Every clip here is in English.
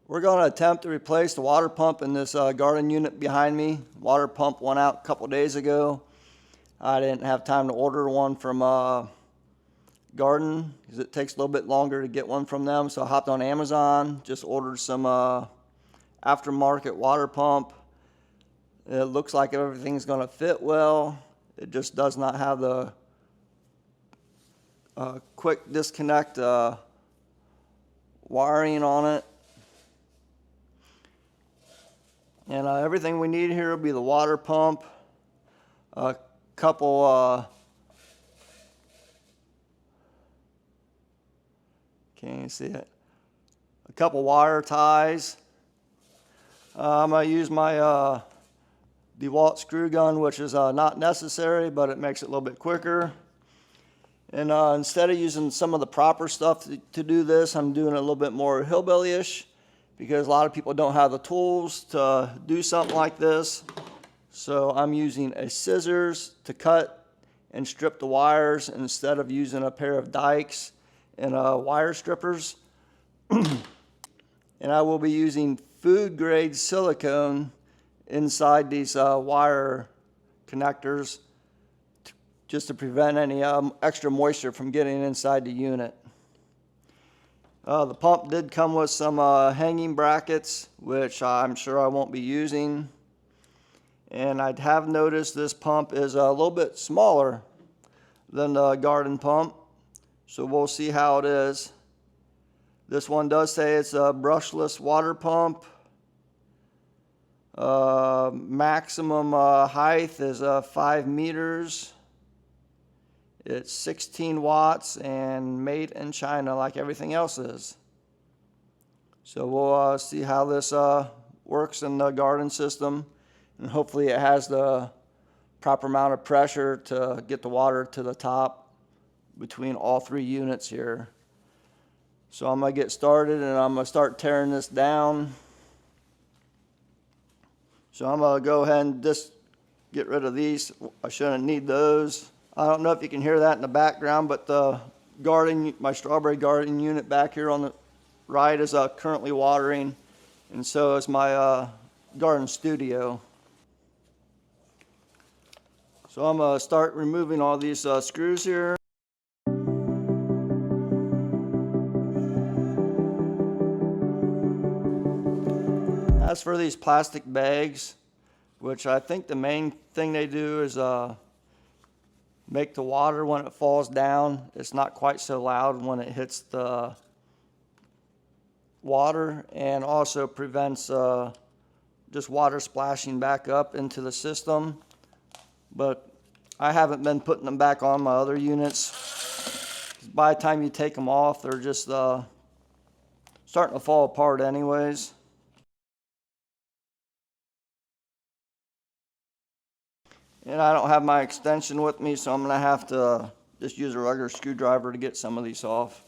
We're going to attempt to replace the water pump in this Gardyn unit behind me. Water pump went out a couple days ago. I didn't have time to order one from Gardyn because it takes a little bit longer to get one from them. So I hopped on Amazon, just ordered some aftermarket water pump. It looks like everything's going to fit well. It just does not have the quick disconnect wiring on it. And everything we need here will be the water pump, a couple, can't you see it? A couple wire ties. I'm going to use my DeWalt screw gun, which is not necessary, but it makes it a little bit quicker. And instead of using some of the proper stuff to do this, I'm doing it a little bit more hillbilly-ish, because a lot of people don't have the tools to do something like this. So I'm using a scissors to cut and strip the wires instead of using a pair of dikes and wire strippers. And I will be using food grade silicone inside these wire connectors just to prevent any extra moisture from getting inside the unit. The pump did come with some hanging brackets, which I'm sure I won't be using. And I have noticed this pump is a little bit smaller than the Gardyn pump, so we'll see how it is. This one does say it's a brushless water pump. Maximum height is 5 meters. It's 16 watts and made in China like everything else is. So we'll see how this works in the Gardyn system, and hopefully it has the proper amount of pressure to get the water to the top between all 3 units here. So I'm going to get started and I'm going to start tearing this down. So I'm going to go ahead and just get rid of these. I shouldn't need those. I don't know if you can hear that in the background, but the Gardyn, my strawberry Gardyn unit back here on the right is currently watering, and so is my garden studio. So I'm going to start removing all these screws here. As for these plastic bags, which I think the main thing they do is make the water, when it falls down, it's not quite so loud when it hits the water, and also prevents just water splashing back up into the system. But I haven't been putting them back on my other units. By the time you take them off, they're just starting to fall apart anyways. And I don't have my extension with me, so I'm going to have to just use a regular screwdriver to get some of these off.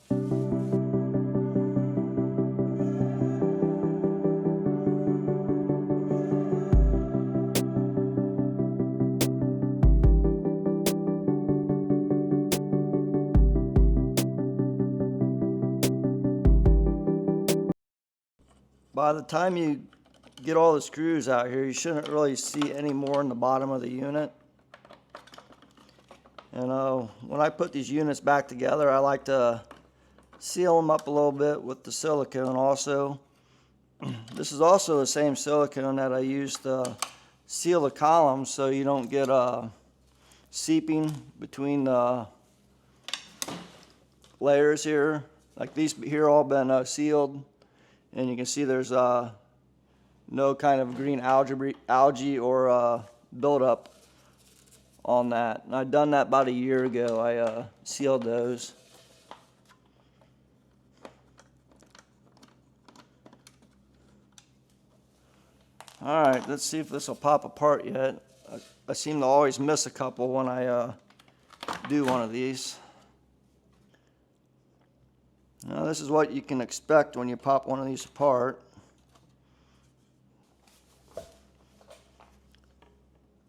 By the time you get all the screws out here, you shouldn't really see any more in the bottom of the unit. And when I put these units back together, I like to seal them up a little bit with the silicone also. This is also the same silicone that I used to seal the columns, so you don't get seeping between the layers here. Like these here all been sealed, and you can see there's no kind of green algae or buildup on that. And I'd done that about a year ago. I sealed those. Alright, let's see if this will pop apart yet. I seem to always miss a couple when I do one of these. Now this is what you can expect when you pop one of these apart.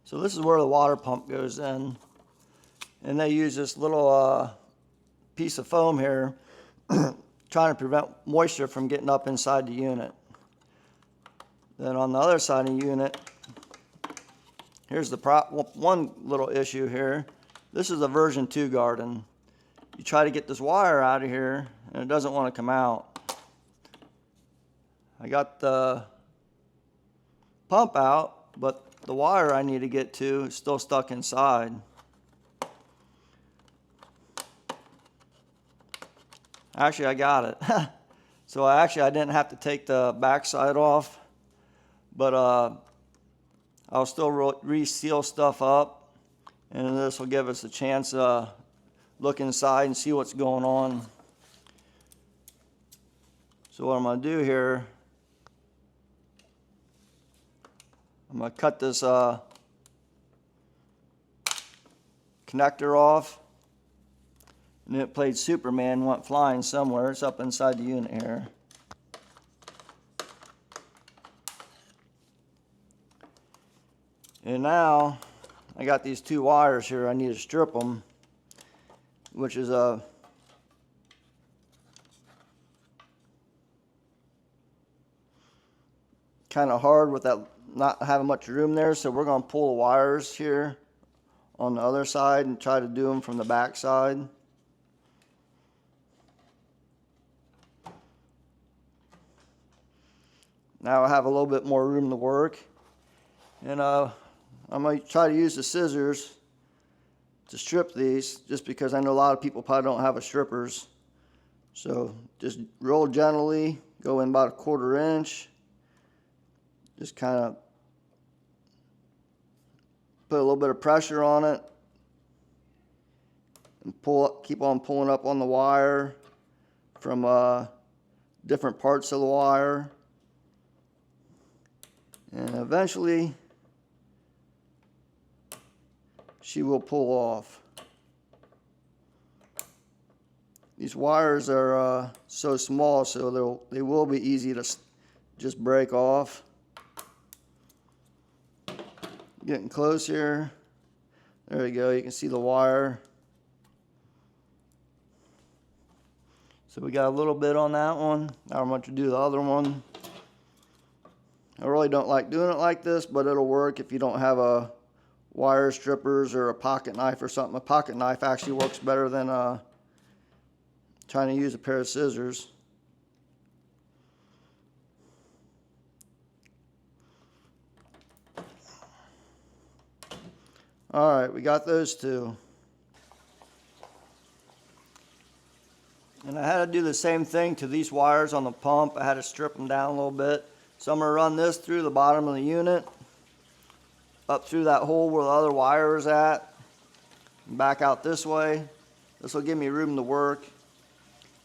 So this is where the water pump goes in, and they use this little piece of foam here trying to prevent moisture from getting up inside the unit. Then on the other side of the unit, here's the one little issue here. This is a version 2 Gardyn. You try to get this wire out of here and it doesn't want to come out. I got the pump out, but the wire I need to get to is still stuck inside. Actually, I got it. So I didn't have to take the backside off, but I'll still reseal stuff up, and this will give us a chance to look inside and see what's going on. So what I'm going to do here, I'm going to cut this connector off. And it played Superman, went flying somewhere. It's up inside the unit here. And now I got these 2 wires here. I need to strip them, which is kind of hard with that not having much room there. So we're going to pull the wires here on the other side and try to do them from the back side. Now I have a little bit more room to work, and I'm going to try to use the scissors to strip these, just because I know a lot of people probably don't have a strippers. So just roll gently, go in about 1/4 inch, just kind of put a little bit of pressure on it, and pull up, keep on pulling up on the wire from different parts of the wire. And eventually she will pull off. These wires are so small, so they will be easy to just break off. Getting close here. There you go, you can see the wire. So we got a little bit on that one. Now I'm going to do the other one. I really don't like doing it like this, but it'll work if you don't have a wire strippers or a pocket knife or something. A pocket knife actually works better than trying to use a pair of scissors. All right, we got those 2. And I had to do the same thing to these wires on the pump. I had to strip them down a little bit. So I'm going to run this through the bottom of the unit, up through that hole where the other wire is at, and back out this way. This will give me room to work.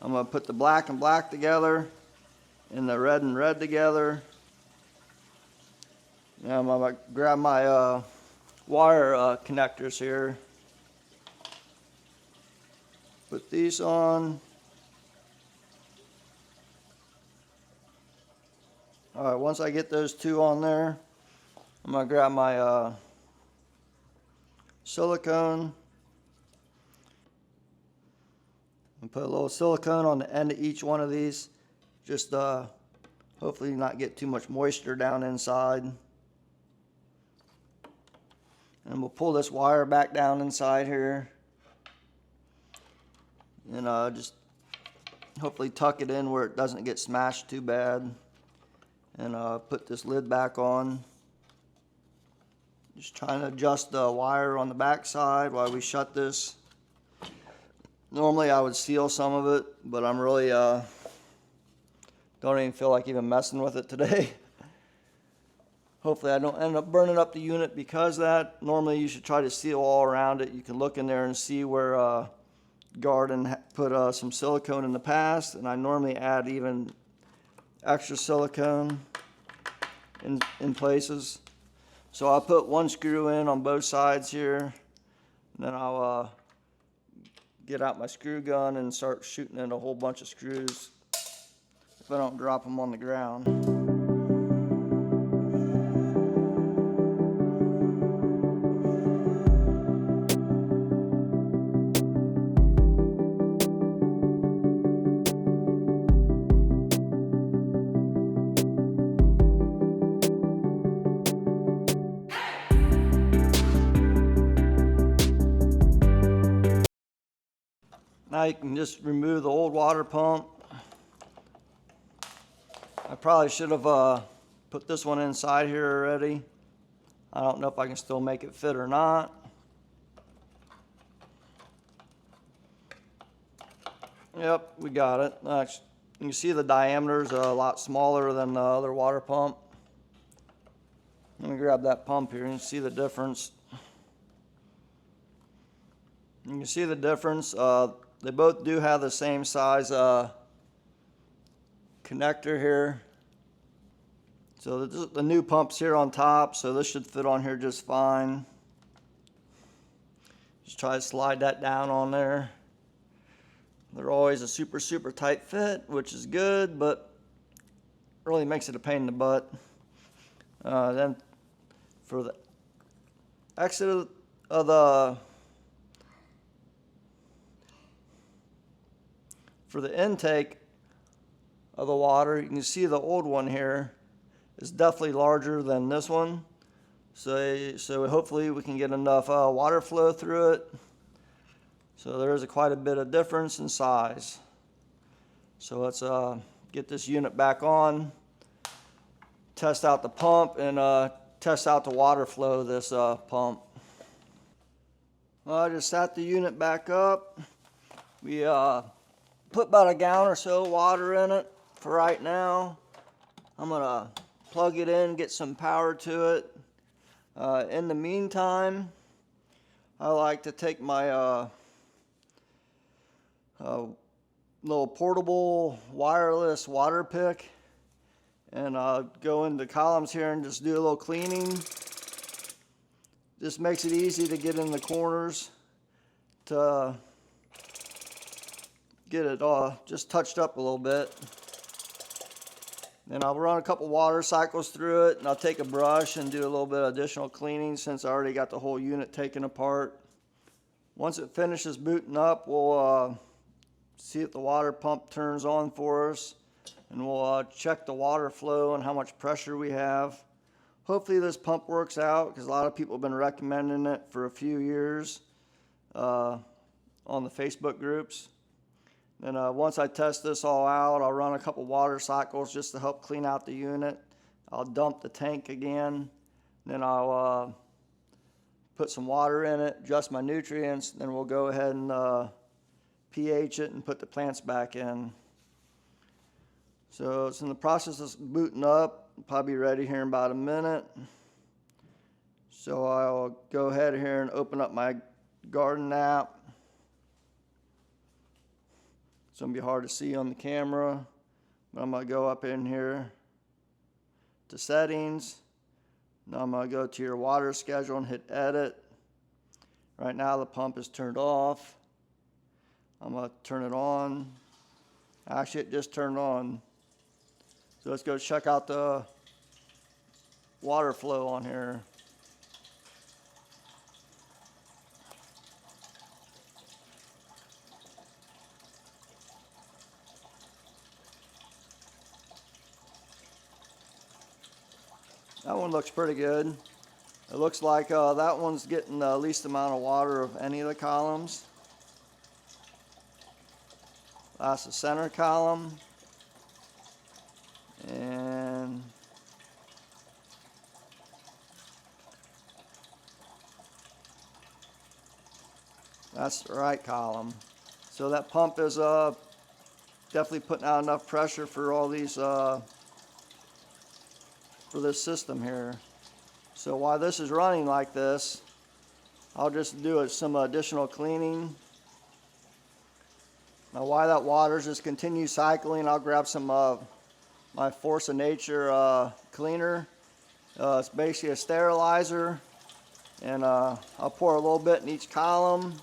I'm going to put the black and black together, and the red and red together. Now I'm going to grab my wire connectors here. Put these on. All right, once I get those 2 on there, I'm going to grab my silicone and put a little silicone on the end of each one of these. Just hopefully not get too much moisture down inside. And we'll pull this wire back down inside here. And just hopefully tuck it in where it doesn't get smashed too bad. And put this lid back on. Just trying to adjust the wire on the back side while we shut this. Normally I would seal some of it, but I'm really don't even feel like even messing with it today. Hopefully I don't end up burning up the unit because of that. Normally you should try to seal all around it. You can look in there and see where Gardyn put some silicone in the past, and I normally add even extra silicone in places. So I'll put 1 screw in on both sides here, and then I'll get out my screw gun and start shooting in a whole bunch of screws if I don't drop them on the ground. Now you can just remove the old water pump. I probably should have put this one inside here already. I don't know if I can still make it fit or not. Yep, we got it. You can see the diameter's a lot smaller than the other water pump. Let me grab that pump here and see the difference. You can see the difference. They both do have the same size connector here. So the new pump's here on top, so this should fit on here just fine. Just try to slide that down on there. They're always a super tight fit, which is good, but really makes it a pain in the butt. Then for the exit of the intake of the water, you can see the old one here is definitely larger than this one. So hopefully we can get enough water flow through it. So there's quite a bit of difference in size. So let's get this unit back on, test out the pump, and test out the water flow of this pump. Well, I just sat the unit back up. We put about a gallon or so of water in it for right now. I'm gonna plug it in, get some power to it. In the meantime, I like to take my little portable wireless water pick and go into columns here and just do a little cleaning. This makes it easy to get in the corners to get it just touched up a little bit. Then I'll run a couple water cycles through it, and I'll take a brush and do a little bit of additional cleaning since I already got the whole unit taken apart. Once it finishes booting up, we'll see if the water pump turns on for us, and we'll check the water flow and how much pressure we have. Hopefully this pump works out, because a lot of people have been recommending it for a few years on the Facebook groups. And once I test this all out, I'll run a couple water cycles just to help clean out the unit. I'll dump the tank again. Then I'll put some water in it, adjust my nutrients. Then we'll go ahead and pH it and put the plants back in. So it's in the process of booting up. It'll probably be ready here in about a minute. So I'll go ahead here and open up my Gardyn app. It's going to be hard to see on the camera, but I'm going to go up in here to settings. Now I'm going to go to your water schedule and hit edit. Right now the pump is turned off. I'm going to turn it on. Actually, it just turned on. So let's go check out the water flow on here. That one looks pretty good. It looks like that one's getting the least amount of water of any of the columns. That's the center column. And that's the right column. So that pump is definitely putting out enough pressure for all these for this system here. So while this is running like this, I'll just do some additional cleaning. Now while that water's just continue cycling, I'll grab some my Force of Nature cleaner. It's basically a sterilizer, and I'll pour a little bit in each column.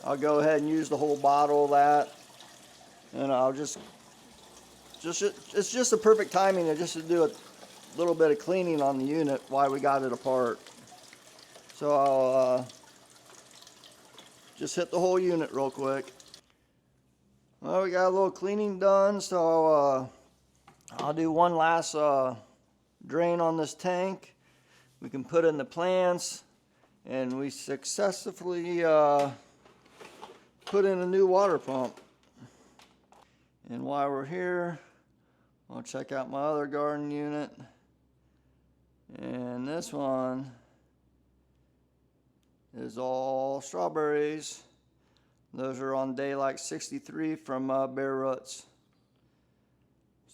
I'll go ahead and use the whole bottle of that. And I'll it's just the perfect timing to do a little bit of cleaning on the unit while we got it apart. So I'll just hit the whole unit real quick. Well, we got a little cleaning done, so I'll do one last drain on this tank. We can put in the plants, and we successfully put in a new water pump. And while we're here, I'll check out my other garden unit. And this one is all strawberries. Those are on day like 63 from bare roots.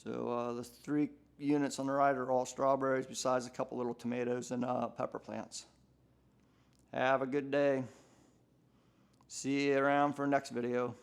So the 3 units on the right are all strawberries, besides a couple little tomatoes and pepper plants. Have a good day. See you around for next video.